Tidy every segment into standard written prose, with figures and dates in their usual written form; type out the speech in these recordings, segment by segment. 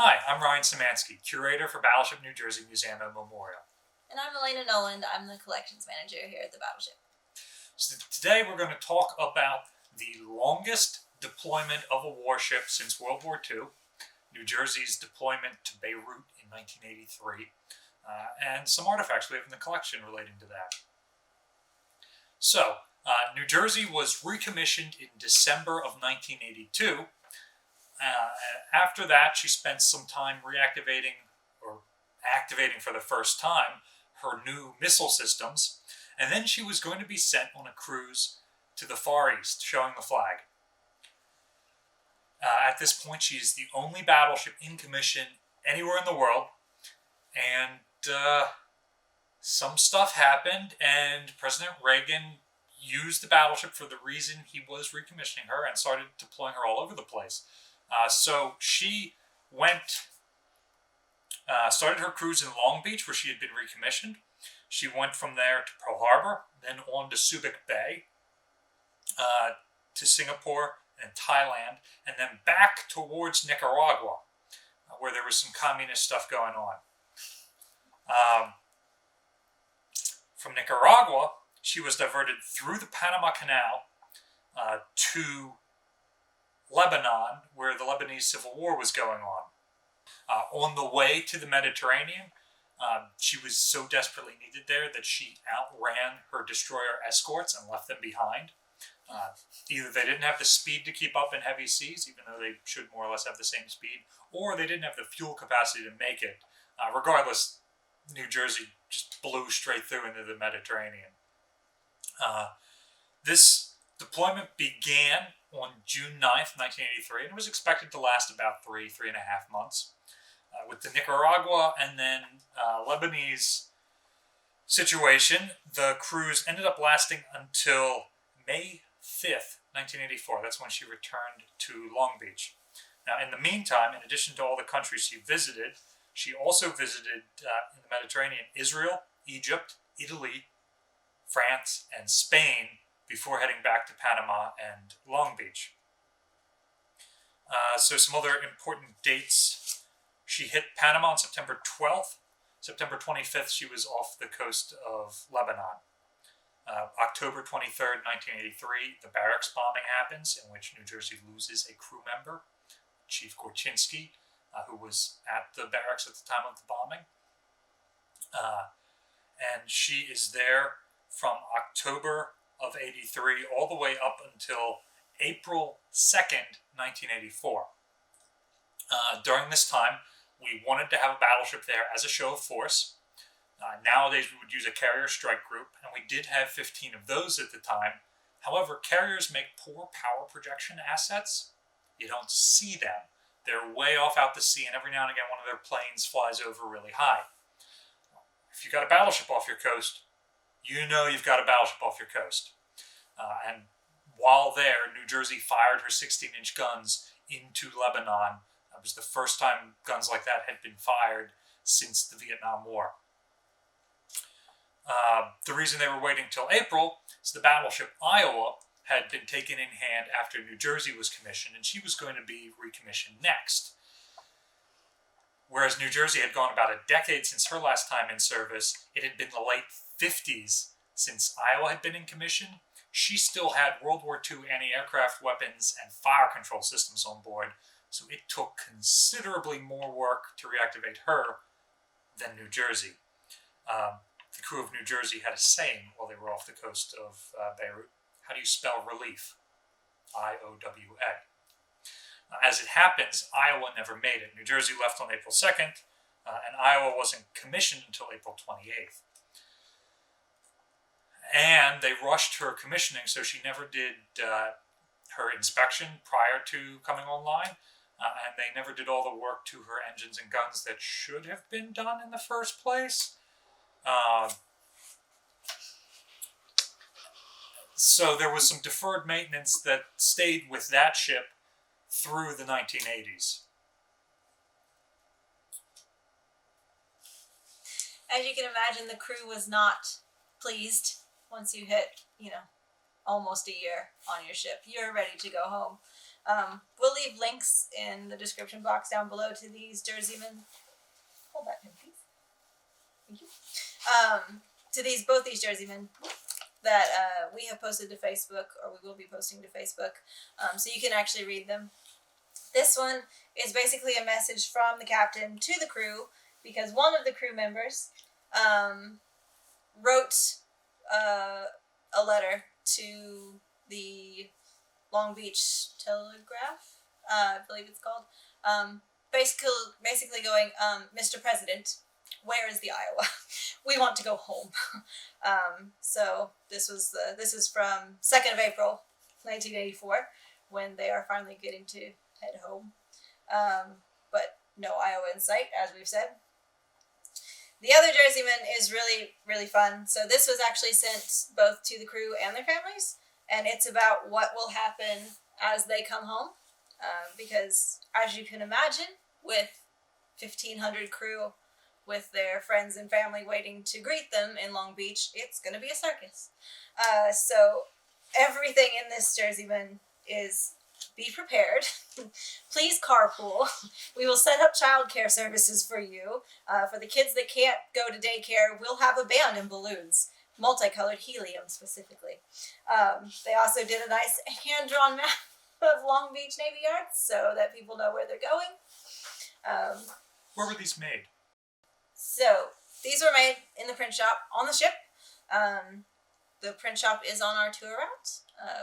Hi, I'm Ryan Szymanski, curator for Battleship New Jersey Museum and Memorial. And I'm Elena Noland. I'm the collections manager here at the Battleship. So today we're going to talk about the longest deployment of a warship since World War II, New Jersey's deployment to Beirut in 1983, and some artifacts we have in the collection relating to that. So, New Jersey was recommissioned in December of 1982. After that, she spent some time reactivating or activating for the first time her new missile systems, and then she was going to be sent on a cruise to the Far East, showing the flag. At this point, she's the only battleship in commission anywhere in the world, and some stuff happened, and President Reagan used the battleship for the reason he was recommissioning her and started deploying her all over the place. So she started her cruise in Long Beach, where she had been recommissioned. She went from there to Pearl Harbor, then on to Subic Bay, to Singapore and Thailand, and then back towards Nicaragua, where there was some communist stuff going on. From Nicaragua, she was diverted through the Panama Canal to Lebanon, where the Lebanese Civil War was going on. On the way to the Mediterranean, she was so desperately needed there that she outran her destroyer escorts and left them behind. Either they didn't have the speed to keep up in heavy seas, even though they should more or less have the same speed, or they didn't have the fuel capacity to make it. Regardless, New Jersey just blew straight through into the Mediterranean. This deployment began on June 9th, 1983, and it was expected to last about 3.5 months. With the Nicaragua and then Lebanese situation, the cruise ended up lasting until May 5th, 1984. That's when she returned to Long Beach. Now, in the meantime, in addition to all the countries she also visited in the Mediterranean, Israel, Egypt, Italy, France, and Spain before heading back to Panama and Long Beach. So some other important dates. She hit Panama on September 12th. September 25th, she was off the coast of Lebanon. October 23rd, 1983, the barracks bombing happens, in which New Jersey loses a crew member, Chief Gorchinsky, who was at the barracks at the time of the bombing. And she is there from October of 83 all the way up until April 2nd, 1984. During this time, we wanted to have a battleship there as a show of force. Nowadays, we would use a carrier strike group, and we did have 15 of those at the time. However, carriers make poor power projection assets. You don't see them. They're way off out to sea, and every now and again, one of their planes flies over really high. If you've got a battleship off your coast, you know you've got a battleship off your coast. And while there, New Jersey fired her 16-inch guns into Lebanon. It was the first time guns like that had been fired since the Vietnam War. The reason they were waiting till April is the battleship Iowa had been taken in hand after New Jersey was commissioned, and she was going to be recommissioned next. Whereas New Jersey had gone about a decade since her last time in service, it had been the late 50s since Iowa had been in commission. She still had World War II anti-aircraft weapons and fire control systems on board, so it took considerably more work to reactivate her than New Jersey. The crew of New Jersey had a saying while they were off the coast of Beirut. How do you spell relief? I-O-W-A. As it happens, Iowa never made it. New Jersey left on April 2nd, and Iowa wasn't commissioned until April 28th. And they rushed her commissioning, so she never did her inspection prior to coming online, and they never did all the work to her engines and guns that should have been done in the first place. So there was some deferred maintenance that stayed with that ship through the 1980s. As you can imagine, the crew was not pleased once you hit, almost a year on your ship. You're ready to go home. We'll leave links in the description box down below to these Jerseymen. Hold that pin, please. Thank you. To both these Jerseymen that we have posted to Facebook, or we will be posting to Facebook, so you can actually read them. This one is basically a message from the captain to the crew, because one of the crew members wrote a letter to the Long Beach Telegraph, I believe it's called, basically going, Mr. President, where is the Iowa? We want to go home. So this is from 2nd of April, 1984, when they are finally getting to head home. But no Iowa in sight, as we've said. The other Jerseyman is really, really fun. So this was actually sent both to the crew and their families, and it's about what will happen as they come home. Because, as you can imagine, with 1,500 crew, with their friends and family waiting to greet them in Long Beach, it's going to be a circus. So everything in this Jerseyman is be prepared. Please carpool. We will set up childcare services for you. For the kids that can't go to daycare, we'll have a band and balloons. Multicolored helium, specifically. They also did a nice hand-drawn map of Long Beach Navy Yards so that people know where they're going. Where were these made? So, these were made in the print shop on the ship. The print shop is on our tour route.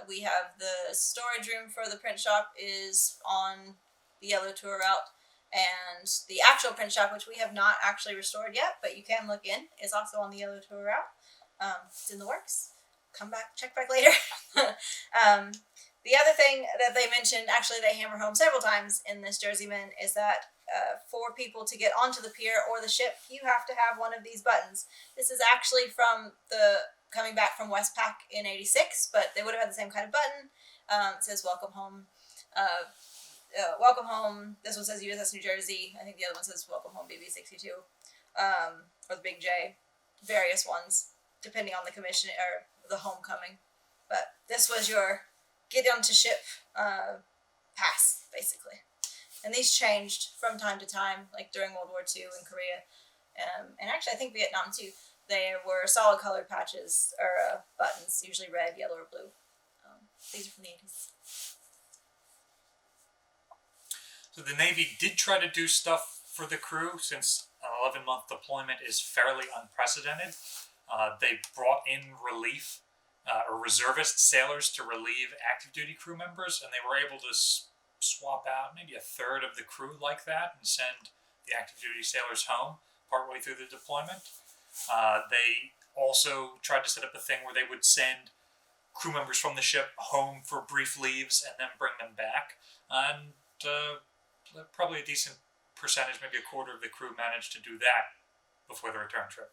We have the storage room for the print shop is on the yellow tour route. And the actual print shop, which we have not actually restored yet, but you can look in, is also on the yellow tour route. It's in the works. Come back, check back later. The other thing that they mentioned, actually they hammer home several times in this Jerseyman, is that for people to get onto the pier or the ship, you have to have one of these buttons. This is actually from coming back from Westpac in '86, but they would have had the same kind of button. It says "Welcome Home." Welcome home. This one says USS New Jersey. I think the other one says "Welcome Home BB-62," or the Big J. Various ones, depending on the commission or the homecoming. But this was your get onto ship pass, basically. And these changed from time to time, like during World War II in Korea. And actually, I think Vietnam too. There were solid colored patches or buttons, usually red, yellow, or blue. These are from the 80s. So the Navy did try to do stuff for the crew, since an 11-month deployment is fairly unprecedented. They brought in relief, or reservist sailors to relieve active duty crew members, and they were able to swap out maybe a third of the crew like that and send the active duty sailors home partway through the deployment. They also tried to set up a thing where they would send crew members from the ship home for brief leaves and then bring them back. And probably a decent percentage, maybe a quarter of the crew managed to do that before the return trip.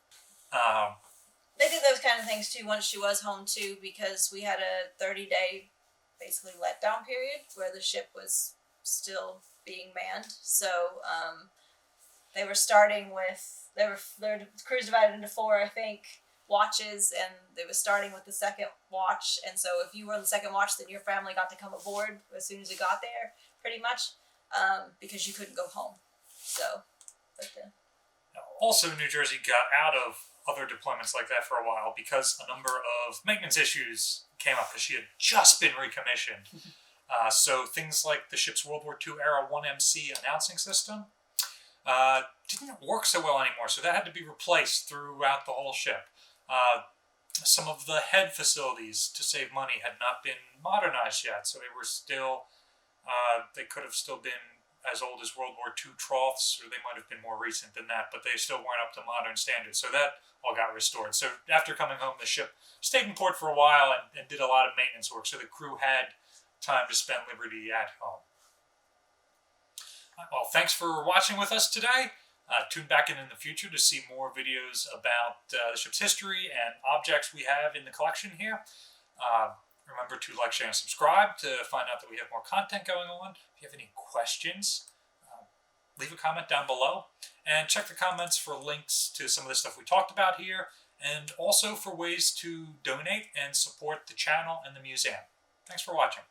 They did those kind of things too once she was home too, because we had a 30-day basically letdown period where the ship was still being manned. So they were starting with their crews divided into 4, I think, watches, and they were starting with the second watch. And so if you were on the second watch, then your family got to come aboard as soon as you got there, pretty much, because you couldn't go home. So, also, New Jersey got out of other deployments like that for a while because a number of maintenance issues came up because she had just been recommissioned. So things like the ship's World War II era 1MC announcing system didn't work so well anymore, so that had to be replaced throughout the whole ship. Some of the head facilities, to save money, had not been modernized yet, so they were still, they could have still been as old as World War II troughs, or they might have been more recent than that, but they still weren't up to modern standards, so that all got restored. So after coming home, the ship stayed in port for a while and did a lot of maintenance work, so the crew had time to spend liberty at home. Well, thanks for watching with us today. Tune back in the future to see more videos about the ship's history and objects we have in the collection here. Remember to like, share, and subscribe to find out that we have more content going on. If you have any questions, leave a comment down below. And check the comments for links to some of the stuff we talked about here, and also for ways to donate and support the channel and the museum. Thanks for watching.